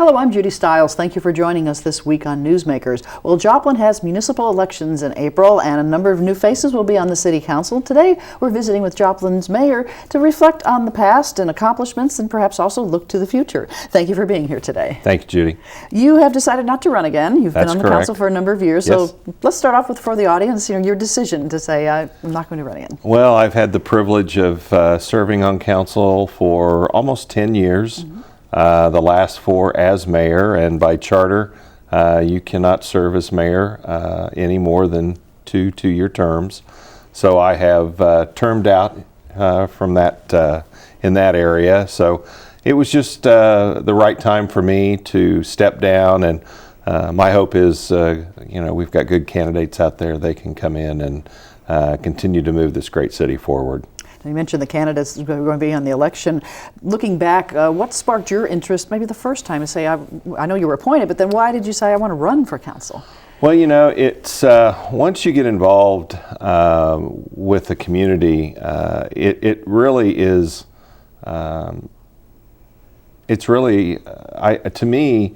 Hello, I'm Judy Stiles. Thank you for joining us this week on Newsmakers. Well, Joplin has municipal elections in April, and a number of new faces will be on the City Council. Today, we're visiting with Joplin's mayor to reflect on the past and accomplishments and perhaps also look to the future. Thank you for being here today. Thank you, Judy. You have decided not to run again. You've been on the correct. council for a number of years, Yes. so let's start off with, for the audience, your decision to say, I'm not going to run again. Well, I've had the privilege of serving on council for almost 10 years. The last 4 as mayor, and by charter you cannot serve as mayor any more than 2 two-year terms. So I have termed out from that in that area. So it was just the right time for me to step down, and my hope is we've got good candidates out there. They can come in and continue to move this great city forward. You mentioned the candidates who are going to be on the election. Looking back, what sparked your interest maybe the first time to say, I know you were appointed, but then why did you say, I want to run for council? Well, it's once you get involved with the community, it really is, it's really, to me,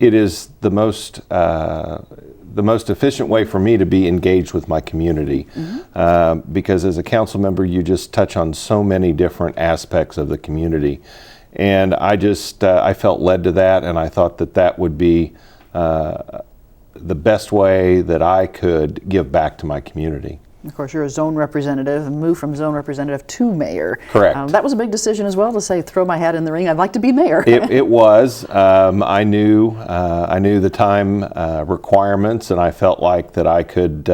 it is the most efficient way for me to be engaged with my community, because as a council member, you just touch on so many different aspects of the community, and I felt led to that, and I thought that would be the best way that I could give back to my community. Of course, you're a zone representative and moved from zone representative to mayor. Correct. That was a big decision as well, to say, throw my hat in the ring. I'd like to be mayor. It was. I knew the time requirements, and I felt like that I could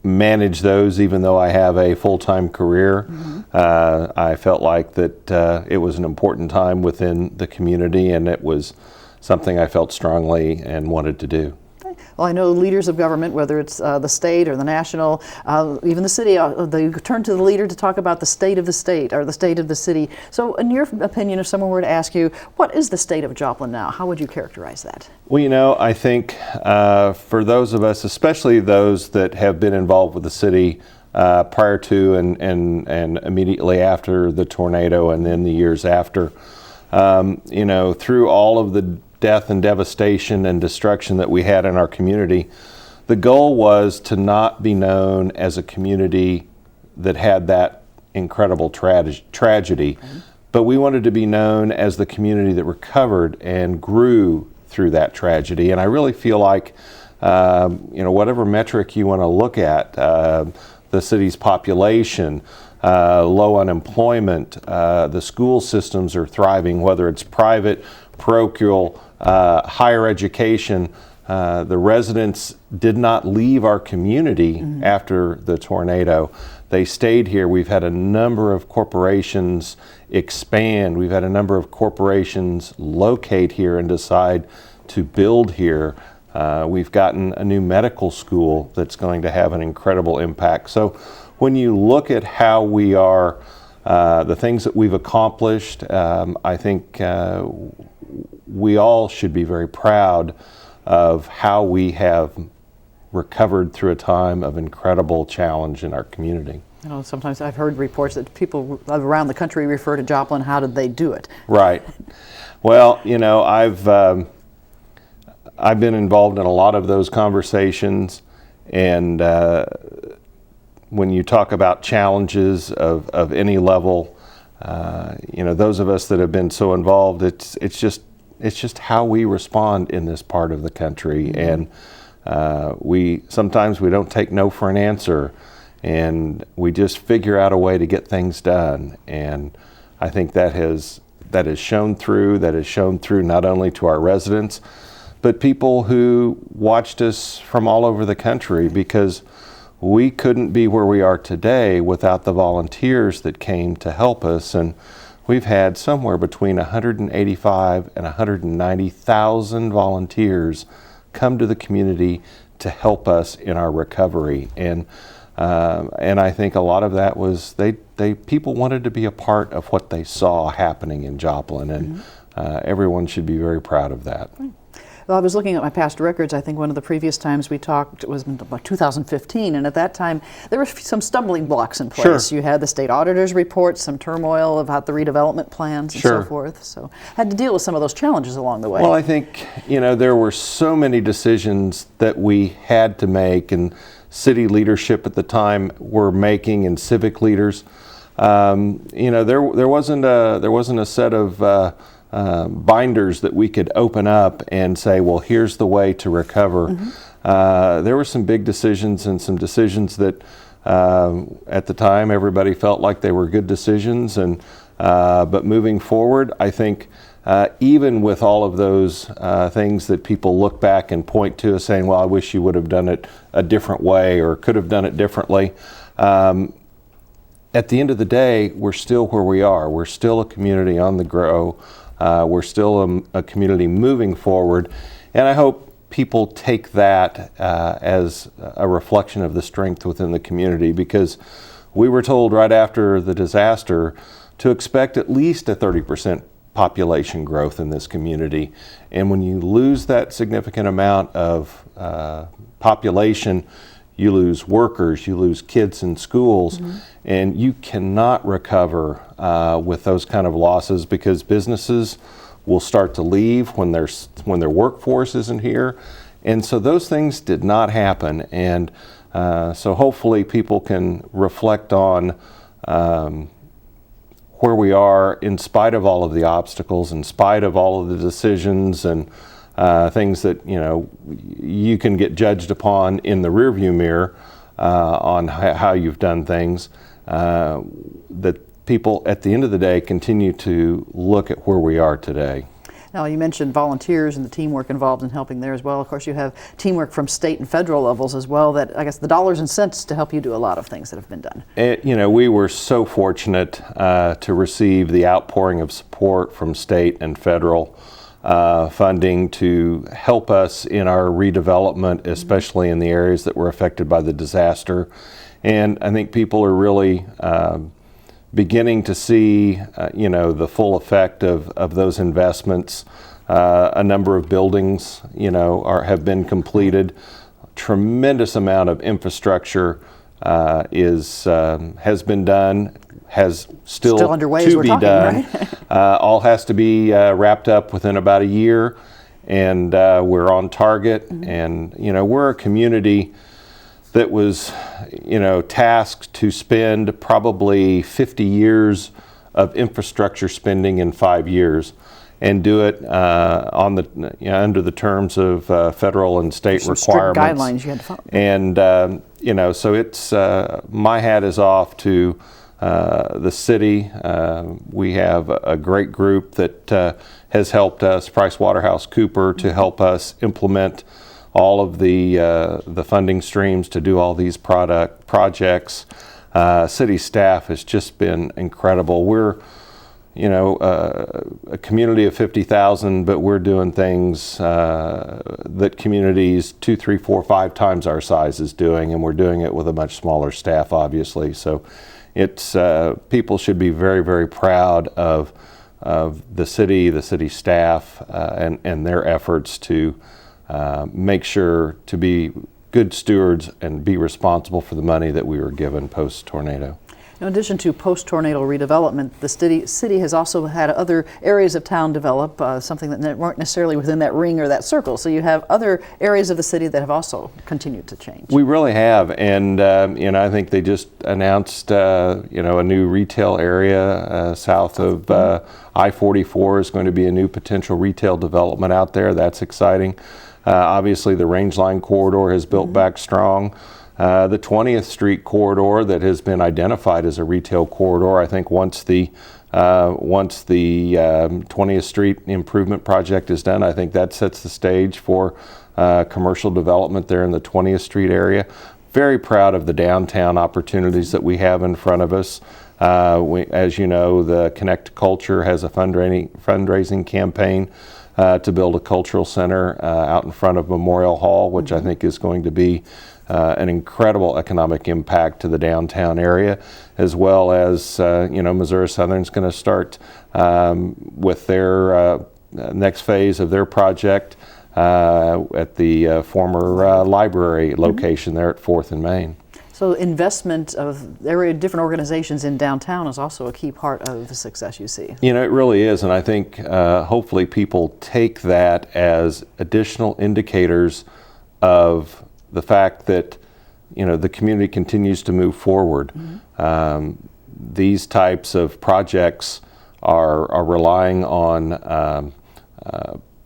manage those, even though I have a full-time career. I felt like that it was an important time within the community, and it was something I felt strongly and wanted to do. Well, I know leaders of government, whether it's the state or the national, even the city, they turn to the leader to talk about the state of the state or the state of the city. So in your opinion, if someone were to ask you, what is the state of Joplin now? How would you characterize that? Well, I think for those of us, especially those that have been involved with the city prior to and immediately after the tornado and then the years after, through all of the death and devastation and destruction that we had in our community, the goal was to not be known as a community that had that incredible tragedy, but we wanted to be known as the community that recovered and grew through that tragedy. And I really feel like, whatever metric you want to look at, the city's population, low unemployment, the school systems are thriving, whether it's private, parochial, higher education. The residents did not leave our community after the tornado. They stayed here. We've had a number of corporations expand. We've had a number of corporations locate here and decide to build here. We've gotten a new medical school that's going to have an incredible impact. So when you look at how we are, the things that we've accomplished, I think we all should be very proud of how we have recovered through a time of incredible challenge in our community. Sometimes I've heard reports that people around the country refer to Joplin, how did they do it? Right. Well, I've been involved in a lot of those conversations, and when you talk about challenges of any level, those of us that have been so involved, it's just how we respond in this part of the country, and sometimes we don't take no for an answer, and we just figure out a way to get things done. And I think that has shown through not only to our residents, but people who watched us from all over the country, because we couldn't be where we are today without the volunteers that came to help us. And we've had somewhere between 185 and 190,000 volunteers come to the community to help us in our recovery. And I think a lot of that was people wanted to be a part of what they saw happening in Joplin, and everyone should be very proud of that. Well, I was looking at my past records. I think one of the previous times we talked was about 2015, and at that time there were some stumbling blocks in place. Sure. You had the state auditor's report, some turmoil about the redevelopment plans and Sure. so forth. So had to deal with some of those challenges along the way. Well, I think, there were so many decisions that we had to make, and city leadership at the time were making, and civic leaders. There wasn't a set of binders that we could open up and say, well, here's the way to recover. There were some big decisions, and some decisions that at the time everybody felt like they were good decisions. And but moving forward, I think even with all of those things that people look back and point to as saying, well, I wish you would have done it a different way or could have done it differently. At the end of the day, we're still where we are. We're still a community on the grow. We're still a community moving forward. And I hope people take that as a reflection of the strength within the community, because we were told right after the disaster to expect at least a 30% population growth in this community. And when you lose that significant amount of population, you lose workers, you lose kids in schools, and you cannot recover with those kind of losses, because businesses will start to leave when their workforce isn't here. And so those things did not happen. And so hopefully people can reflect on where we are in spite of all of the obstacles, in spite of all of the decisions and things that you can get judged upon in the rearview mirror on how you've done things. That people at the end of the day continue to look at where we are today. Now, you mentioned volunteers and the teamwork involved in helping there as well. Of course, you have teamwork from state and federal levels as well, that I guess the dollars and cents to help you do a lot of things that have been done. We were so fortunate to receive the outpouring of support from state and federal funding to help us in our redevelopment, especially in the areas that were affected by the disaster. And I think people are really beginning to see, the full effect of those investments. A number of buildings, have been completed. Tremendous amount of infrastructure has been done, has still underway to as we're be talking, done. right? All has to be wrapped up within about a year, and we're on target. And we're a community that was, tasked to spend probably 50 years of infrastructure spending in 5 years, and do it under the terms of federal and state Some requirements. strict guidelines you had to follow. And so it's my hat is off to the city. We have a great group that has helped us, PricewaterhouseCoopers, to help us implement all of the funding streams to do all these projects. City staff has just been incredible. We're a community of 50,000, but we're doing things that communities 2, 3, 4, 5 times our size is doing, and we're doing it with a much smaller staff, obviously. So it's people should be very, very proud of the city staff, and their efforts to make sure to be good stewards and be responsible for the money that we were given post-tornado. In addition to post-tornado redevelopment, the city has also had other areas of town develop, something that weren't necessarily within that ring or that circle. So you have other areas of the city that have also continued to change. We really have, and I think they just announced a new retail area south of I-44 is going to be a new potential retail development out there. That's exciting. Obviously, the Range Line corridor has built back strong. The 20th Street corridor that has been identified as a retail corridor, I think once the 20th Street improvement project is done, I think that sets the stage for commercial development there in the 20th Street area. Very proud of the downtown opportunities that we have in front of us. As you know, the Connect Culture has a fundraising campaign to build a cultural center out in front of Memorial Hall, which I think is going to be an incredible economic impact to the downtown area, as well as Missouri Southern's going to start with their next phase of their project at the former library location there at 4th and Main. So investment of different organizations in downtown is also a key part of the success you see. You know, it really is, and I think hopefully people take that as additional indicators of the fact that, you know, the community continues to move forward. These types of projects are relying on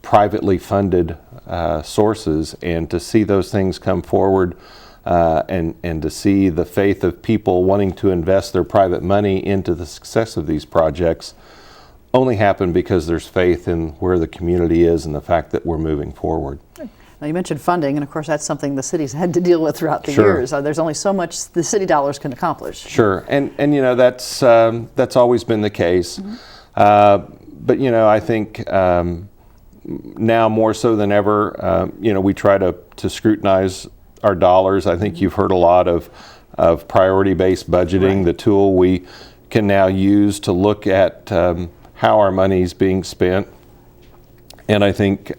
privately funded sources, and to see those things come forward and to see the faith of people wanting to invest their private money into the success of these projects only happen because there's faith in where the community is and the fact that we're moving forward. Now, you mentioned funding, and of course that's something the city's had to deal with throughout the years. There's only so much the city dollars can accomplish. Sure, and you know, that's always been the case. But you know, I think now more so than ever, you know, we try to scrutinize our dollars. I think you've heard a lot of priority-based budgeting, the tool we can now use to look at how our money is being spent. And I think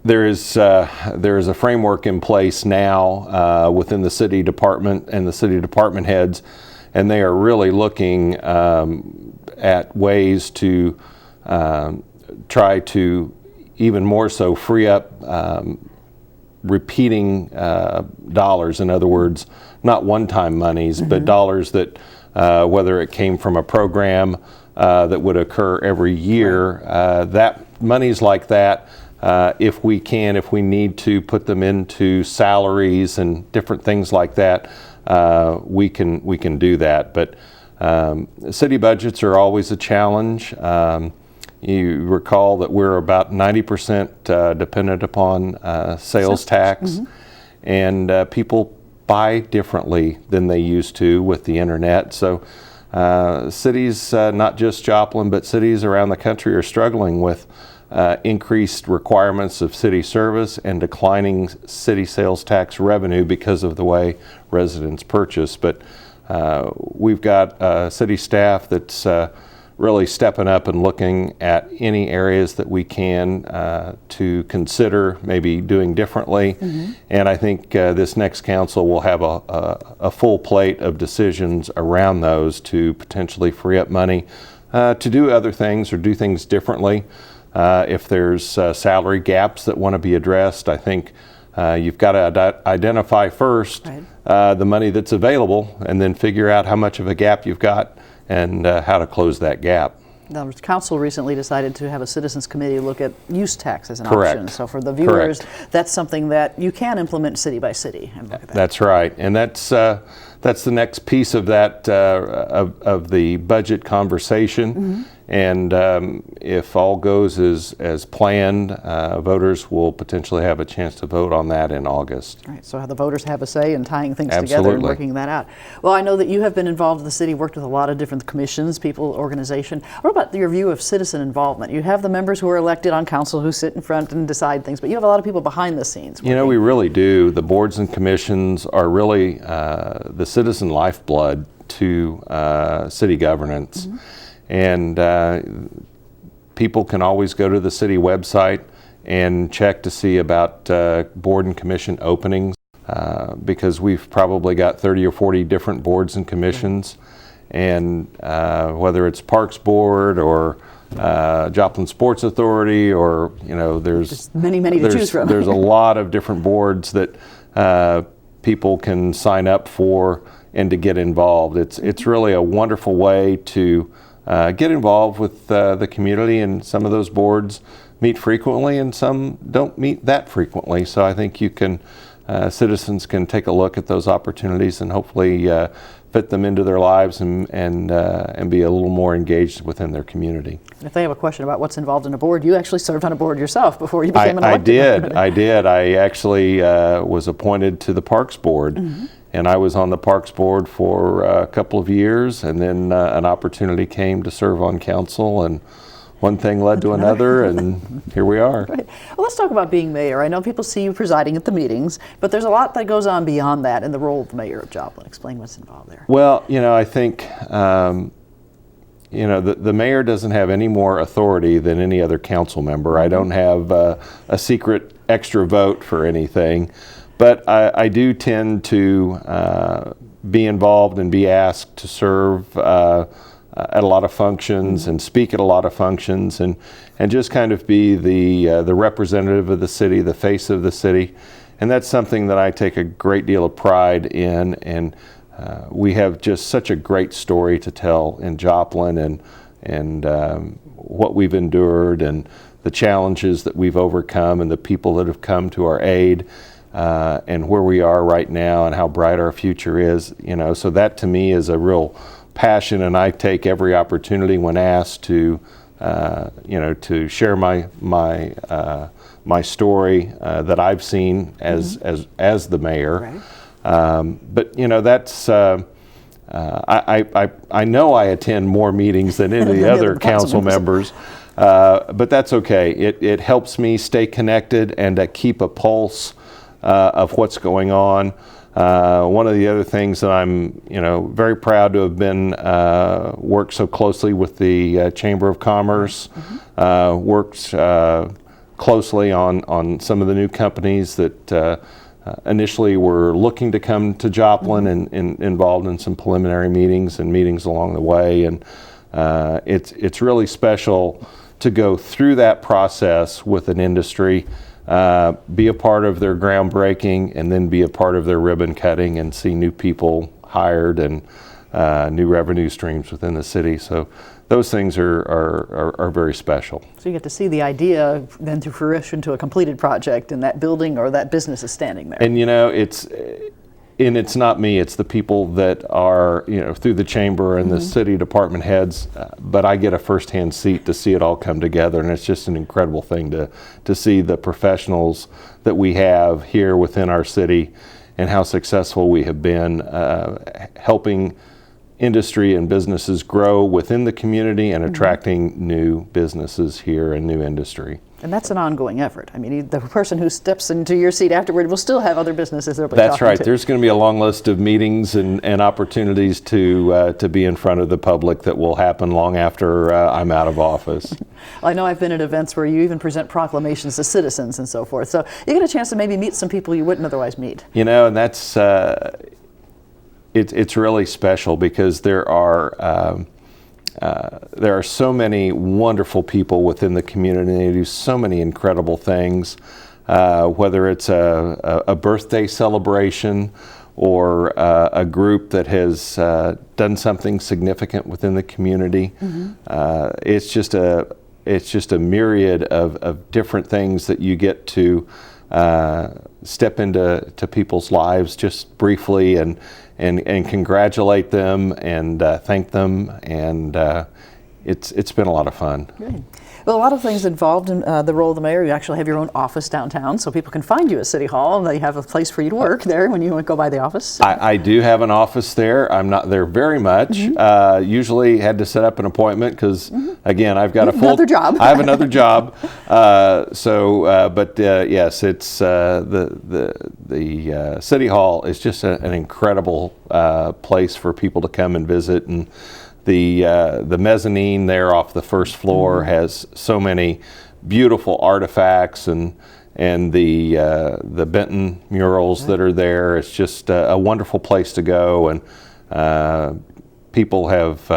there is a framework in place now within the city department and the city department heads, and they are really looking at ways to try to even more so free up repeating dollars. In other words, not one-time monies, but dollars that whether it came from a program that would occur every year, that monies like that, if we need to put them into salaries and different things like that, we can do that. But city budgets are always a challenge. You recall that we're about 90% dependent upon sales tax, and people buy differently than they used to with the internet. So cities, not just Joplin, but cities around the country are struggling with increased requirements of city service and declining city sales tax revenue because of the way residents purchase. But we've got city staff that's really stepping up and looking at any areas that we can to consider maybe doing differently. And I think this next council will have a full plate of decisions around those to potentially free up money to do other things or do things differently. If there's salary gaps that want to be addressed, I think you've got to identify first the money that's available, and then figure out how much of a gap you've got and how to close that gap. Now, the council recently decided to have a citizens committee look at use tax as an option. So for the viewers, that's something that you can implement city by city. And look at that. That's right, and that's the next piece of that of the budget conversation. And if all goes as planned, voters will potentially have a chance to vote on that in August. Right, so the voters have a say in tying things together and working that out. Well, I know that you have been involved in the city, worked with a lot of different commissions, people, organization. What about your view of citizen involvement? You have the members who are elected on council who sit in front and decide things, but you have a lot of people behind the scenes. You know, we really do. The boards and commissions are really the citizen lifeblood to city governance. And people can always go to the city website and check to see about board and commission openings, because we've probably got 30 or 40 different boards and commissions. And whether it's Parks Board or Joplin Sports Authority, or, you know, there's many to choose from. There's a lot of different boards that people can sign up for and to get involved. It's really a wonderful way to get involved with the community, and some of those boards meet frequently and some don't meet that frequently. So I think you can, citizens can take a look at those opportunities and hopefully fit them into their lives and be a little more engaged within their community. If they have a question about what's involved in a board, you actually served on a board yourself before you became an elected. I did. I actually was appointed to the Parks Board. And I was on the Parks Board for a couple of years, and then an opportunity came to serve on council, and one thing led to another, and here we are. Right. Well, let's talk about being mayor. I know people see you presiding at the meetings, but there's a lot that goes on beyond that in the role of the mayor of Joplin. Explain what's involved there. Well, you know, I think the mayor doesn't have any more authority than any other council member. I don't have a secret extra vote for anything, but I do tend to be involved and be asked to serve at a lot of functions and speak at a lot of functions, and just kind of be the representative of the city, the face of the city. And that's something that I take a great deal of pride in, and we have just such a great story to tell in Joplin, and what we've endured and the challenges that we've overcome and the people that have come to our aid, and where we are right now and how bright our future is. So that to me is a real passion, and I take every opportunity when asked to to share my story that I've seen as the mayor. Right. But that's I know I attend more meetings than any of the other council members, but that's okay. It helps me stay connected and to keep a pulse of what's going on. One of the other things that I'm very proud to have been worked so closely with the Chamber of Commerce, worked closely on some of the new companies that initially were looking to come to Joplin, and involved in some preliminary meetings and meetings along the way. And it's really special to go through that process with an industry, be a part of their groundbreaking, and then be a part of their ribbon cutting, and see new people hired and new revenue streams within the city. So those things are very special. So you get to see the idea then to fruition to a completed project, and that building or that business is standing there. And it's not me, it's the people that are through the chamber and the city department heads, but I get a first-hand seat to see it all come together, and it's just an incredible thing to see the professionals that we have here within our city and how successful we have been helping industry and businesses grow within the community and attracting new businesses here and new industry. And that's an ongoing effort. I mean, the person who steps into your seat afterward will still have other businesses they'll be That's talking right. to. There's going to be a long list of meetings and opportunities to be in front of the public that will happen long after I'm out of office. I know I've been at events where you even present proclamations to citizens and so forth. So you get a chance to maybe meet some people you wouldn't otherwise meet. And that's it's really special, because there are so many wonderful people within the community, and they do so many incredible things, whether it's a birthday celebration or a group that has done something significant within the community. It's just a myriad of different things that you get to step into people's lives just briefly and congratulate them and thank them, and it's been a lot of fun. Good. Well, a lot of things involved in the role of the mayor. You actually have your own office downtown, so people can find you at City Hall, and they have a place for you to work there when you go by the office. I do have an office there. I'm not there very much. Usually had to set up an appointment because, again, I've got Another job. I have another job. But yes, it's the City Hall is just an incredible place for people to come and visit, and the mezzanine there off the first floor has so many beautiful artifacts, and the Benton murals that are there. It's just a wonderful place to go, and people have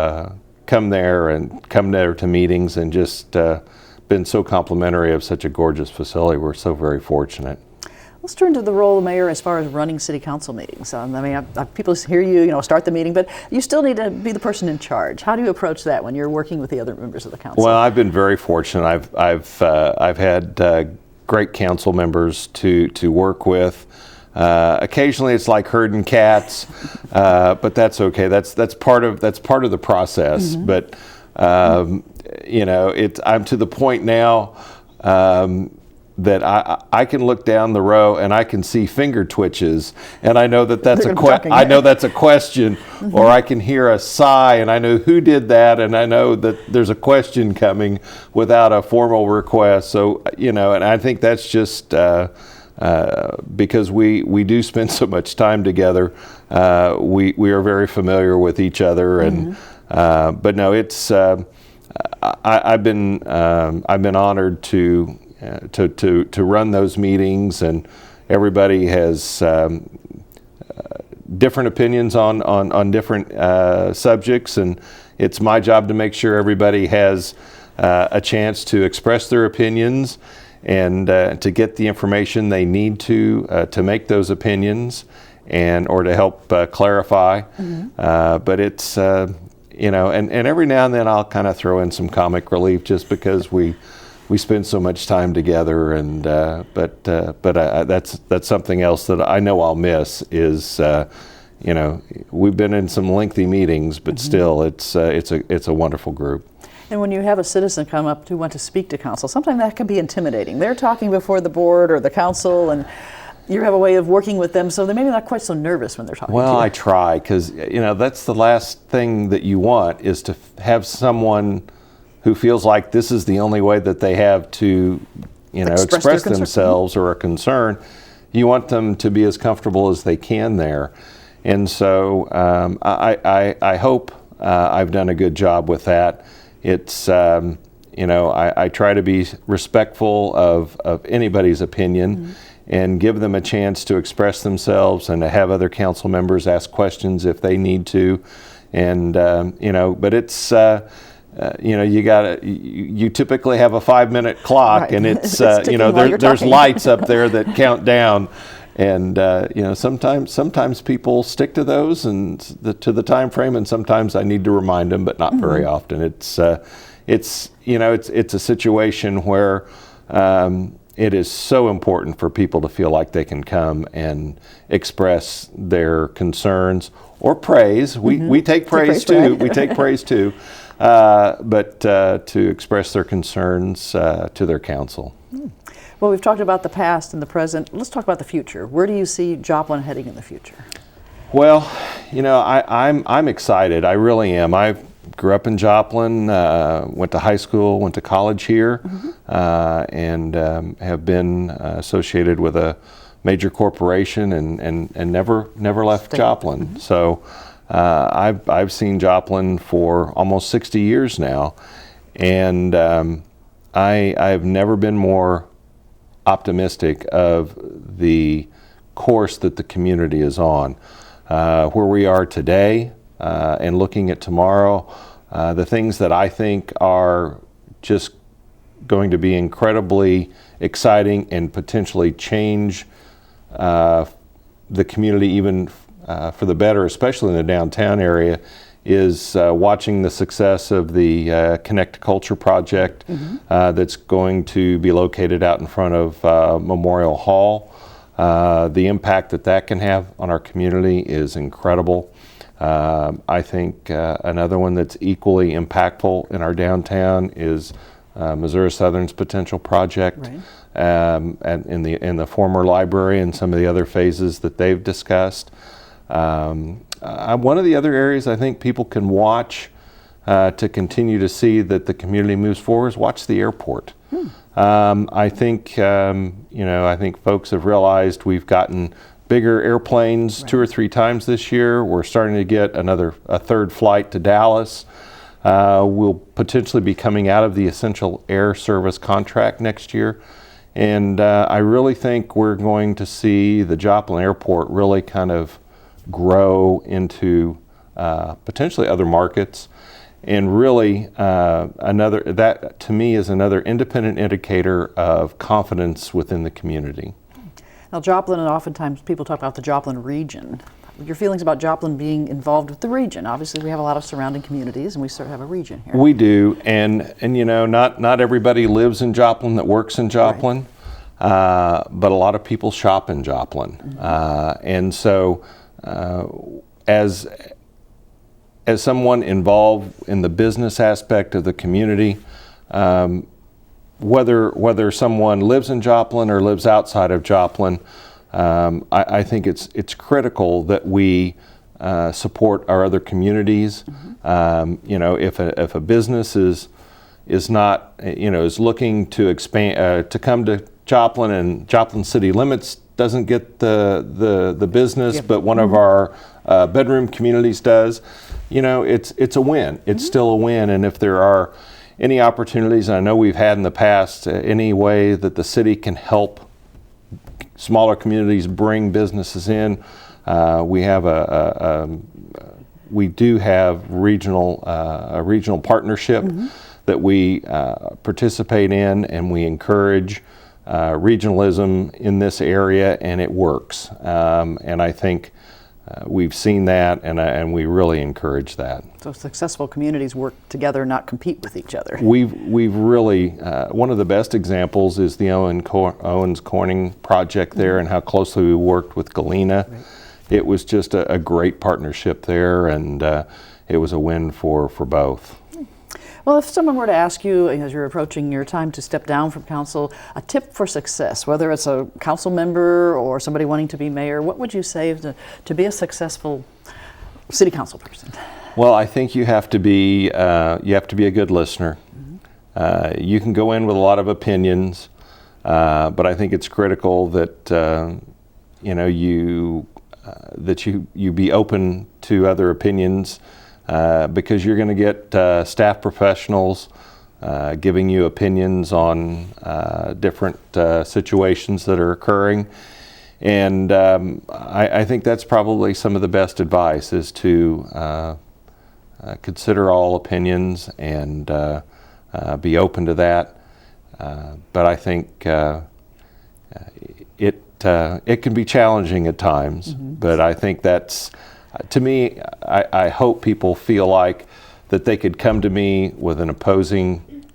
come there to meetings and just been so complimentary of such a gorgeous facility. We're so very fortunate. Let's turn to the role of mayor as far as running city council meetings. People hear you, start the meeting, but you still need to be the person in charge. How do you approach that when you're working with the other members of the council? Well, I've been very fortunate. I've had great council members to work with. Occasionally, it's like herding cats, but that's okay. That's part of the process. But I'm to the point now. That I can look down the row and I can see finger twitches, and I know that's a question, or I can hear a sigh and I know who did that, and I know that there's a question coming without a formal request. So and I think that's just because we do spend so much time together. We are very familiar with each other, and But no, it's I've been honored to run those meetings, and everybody has different opinions on different subjects, and it's my job to make sure everybody has a chance to express their opinions and to get the information they need to make those opinions and or to help clarify. But it's and every now and then I'll kind of throw in some comic relief just because we spend so much time together, and but that's something else that I know I'll miss is we've been in some lengthy meetings, but still it's a wonderful group. And when you have a citizen come up who want to speak to council, sometimes that can be intimidating. They're talking before the board or the council, and you have a way of working with them, so they're maybe not quite so nervous when they're talking to you. Well, I try, because that's the last thing that you want, is to have someone who feels like this is the only way that they have to express themselves or a concern. You want them to be as comfortable as they can there. And so I hope I've done a good job with that. It's I try to be respectful of anybody's opinion and give them a chance to express themselves and to have other council members ask questions if they need to. And but it's you typically have a 5-minute clock, right. And it's there's lights up there that count down. And sometimes people stick to those and to the time frame, and sometimes I need to remind them, but not very often. It's a situation where it is so important for people to feel like they can come and express their concerns or praise. We take praise too. We take praise too, but to express their concerns to their council. Well, we've talked about the past and the present. Let's talk about the future. Where do you see Joplin heading in the future? Well, I'm excited. I really am. I grew up in Joplin, went to high school, went to college here, and have been associated with a major corporation and never left Joplin. So I've seen Joplin for almost 60 years now, and I've never been more optimistic of the course that the community is on. Where we are today and looking at tomorrow, the things that I think are just going to be incredibly exciting and potentially change the community even for the better, especially in the downtown area, is watching the success of the Connect Culture project that's going to be located out in front of Memorial Hall. The impact that can have on our community is incredible. I think another one that's equally impactful in our downtown is Missouri Southern's potential project, right. And in the former library and some of the other phases that they've discussed. One of the other areas I think people can watch to continue to see that the community moves forward is watch the airport. I think I think folks have realized we've gotten bigger airplanes, right. 2 or 3 times this year. We're starting to get a third flight to Dallas. We'll potentially be coming out of the Essential Air Service contract next year. And I really think we're going to see the Joplin Airport really kind of grow into potentially other markets. And really that to me is another independent indicator of confidence within the community. Now Joplin, and oftentimes people talk about the Joplin region. Your feelings about Joplin being involved with the region? Obviously we have a lot of surrounding communities and we sort of have a region here. We do, and not everybody lives in Joplin that works in Joplin, right. But a lot of people shop in Joplin. And so as someone involved in the business aspect of the community, whether someone lives in Joplin or lives outside of Joplin, I think it's critical that we support our other communities. If a business is not is looking to expand to come to Joplin and Joplin city limits doesn't get the business, Yep. but one of our bedroom communities does, you know, it's a win. It's still a win. And if there are any opportunities, and I know we've had in the past, any way that the city can help smaller communities bring businesses in, we do have a regional partnership that we participate in, and we encourage regionalism in this area, and it works. And I think we've seen that, and we really encourage that. So successful communities work together, not compete with each other. We've really, one of the best examples is the Owens Corning project there, and how closely we worked with Galena. Right. It was just a great partnership there, and it was a win for both. Well, if someone were to ask you, as you're approaching your time to step down from council, a tip for success, whether it's a council member or somebody wanting to be mayor, what would you say to be a successful city council person? Well, I think you have to be a good listener. You can go in with a lot of opinions, but I think it's critical that you be open to other opinions, because you're going to get staff professionals giving you opinions on different situations that are occurring. And I think that's probably some of the best advice, is to consider all opinions and be open to that. But I think it can be challenging at times, but I think that's, to me, I hope people feel like that they could come to me with an opposing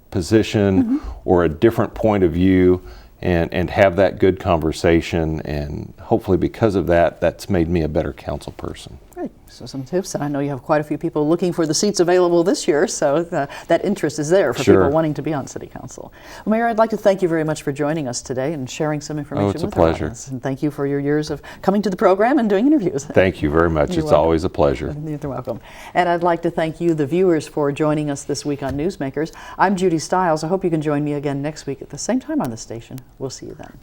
position or a different point of view, and have that good conversation, and hopefully because of that, that's made me a better council person. Great. So some tips, and I know you have quite a few people looking for the seats available this year, so that interest is there for Sure. people wanting to be on City Council. Well, Mayor, I'd like to thank you very much for joining us today and sharing some information it's a with our pleasure. audience. And thank you for your years of coming to the program and doing interviews. Thank you very much. You're It's welcome. always a pleasure. You're welcome. And I'd like to thank you, the viewers, for joining us this week on Newsmakers. I'm Judy Stiles. I hope you can join me again next week at the same time on the station. We'll see you then.